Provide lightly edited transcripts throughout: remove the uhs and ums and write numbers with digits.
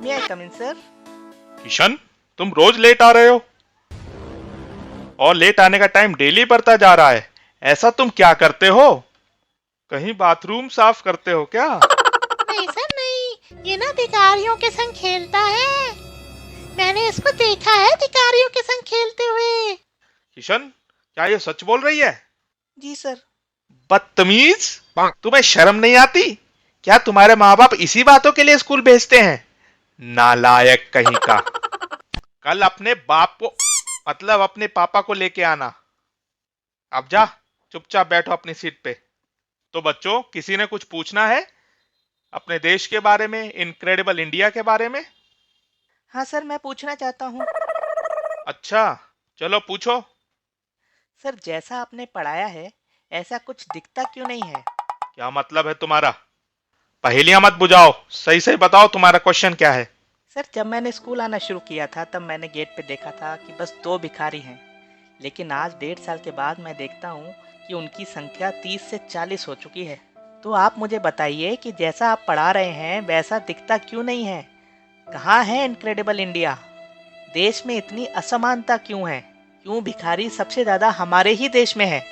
मे आई कम इन sir? Kishan, तुम रोज late आ रहे हो और लेट आने का टाइम डेली बढ़ता जा रहा है। ऐसा तुम क्या करते हो? कहीं बाथरूम साफ करते हो क्या? नहीं सर नहीं, ये ना भिखारियों के संग खेलता है। मैंने इसको देखा है भिखारियों के संग खेलते हुए। किशन, क्या ये सच बोल रही है? जी सर। बदतमीज, तुम्हें शर्म नहीं आती? क्या तुम्हारे माँ बाप इसी बातों के लिए स्कूल भेजते हैं? नालायक कहीं का। कल अपने बाप को, मतलब अपने पापा को लेके आना। अब जा, चुपचाप बैठो अपनी सीट पे। तो बच्चों, किसी ने कुछ पूछना है अपने देश के बारे में, इनक्रेडिबल इंडिया के बारे में? हाँ सर, मैं पूछना चाहता हूँ। अच्छा, चलो पूछो। सर, जैसा आपने पढ़ाया है ऐसा कुछ दिखता क्यों नहीं है? क्या मतलब है तुम्हारा? पहेलियां मत बुझाओ, सही सही बताओ तुम्हारा क्वेश्चन क्या है। सर, जब मैंने स्कूल आना शुरू किया था तब मैंने गेट पे देखा था कि बस 2 भिखारी हैं। लेकिन आज 1.5 साल के बाद मैं देखता हूँ कि उनकी संख्या 30 से 40 हो चुकी है। तो आप मुझे बताइए कि जैसा आप पढ़ा रहे हैं वैसा दिखता क्यों नहीं है? कहाँ है इनक्रेडिबल इंडिया? देश में इतनी असमानता क्यों है? क्यों भिखारी सबसे ज्यादा हमारे ही देश में है,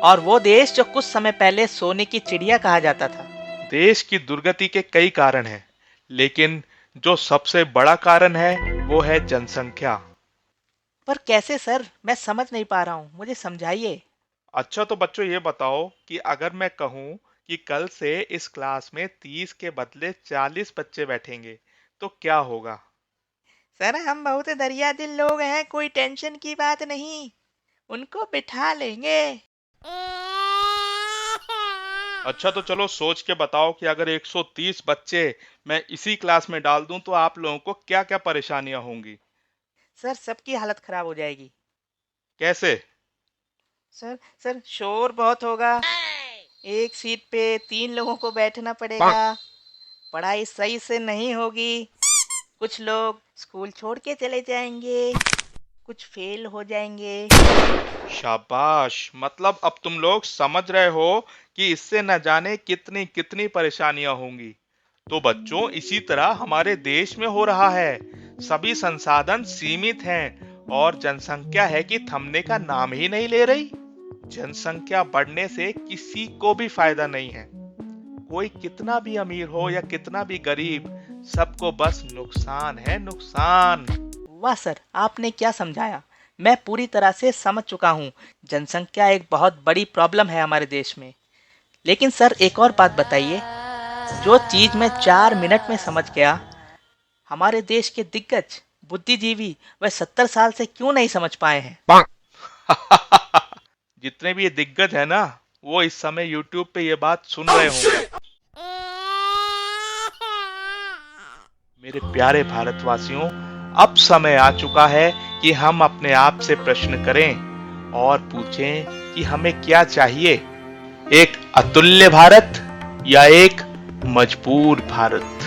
और वो देश जो कुछ समय पहले सोने की चिड़िया कहा जाता था? देश की दुर्गति के कई कारण हैं, लेकिन जो सबसे बड़ा कारण है वो है जनसंख्या। पर कैसे सर? मैं समझ नहीं पा रहा हूँ, मुझे समझाइए। अच्छा, तो बच्चों ये बताओ कि अगर मैं कहूँ कि कल से इस क्लास में 30 के बदले 40 बच्चे बैठेंगे तो क्या होगा? सर, हम बहुत दरिया दिल लोग हैं, कोई टेंशन की बात नहीं, उनको बिठा लेंगे। अच्छा, तो चलो सोच के बताओ कि अगर 130 बच्चे मैं इसी क्लास में डाल दूं तो आप लोगों को क्या क्या परेशानियां होंगी? सर, सबकी हालत खराब हो जाएगी। कैसे? सर शोर बहुत होगा, एक सीट पे 3 लोगों को बैठना पड़ेगा, पढ़ाई सही से नहीं होगी, कुछ लोग स्कूल छोड़ के चले जाएंगे, कुछ फेल हो जाएंगे। शाबाश, मतलब अब तुम लोग समझ रहे हो कि इससे न जाने कितनी कितनी परेशानियां होंगी। तो बच्चों, इसी तरह हमारे देश में हो रहा है। सभी संसाधन सीमित हैं और जनसंख्या है कि थमने का नाम ही नहीं ले रही। जनसंख्या बढ़ने से किसी को भी फायदा नहीं है। कोई कितना भी अमीर हो या कितना भी गरीब, सबको बस नुकसान है, नुकसान। वाह सर, आपने क्या समझाया! मैं पूरी तरह से समझ चुका हूँ। जनसंख्या एक बहुत बड़ी प्रॉब्लम है हमारे देश में। लेकिन सर, एक और बात बताइए, जो चीज़ मैं 4 मिनट में समझ गया, हमारे देश के दिग्गज बुद्धिजीवी वह 70 साल से क्यों नहीं समझ पाए हैं? जितने भी ये दिग्गज है ना, वो इस समय यूट्यूब पे ये बात सुन रहे होंगे। मेरे प्यारे भारतवासियों, अब समय आ चुका है कि हम अपने आप से प्रश्न करें और पूछें कि हमें क्या चाहिए, एक अतुल्य भारत या एक मजबूर भारत।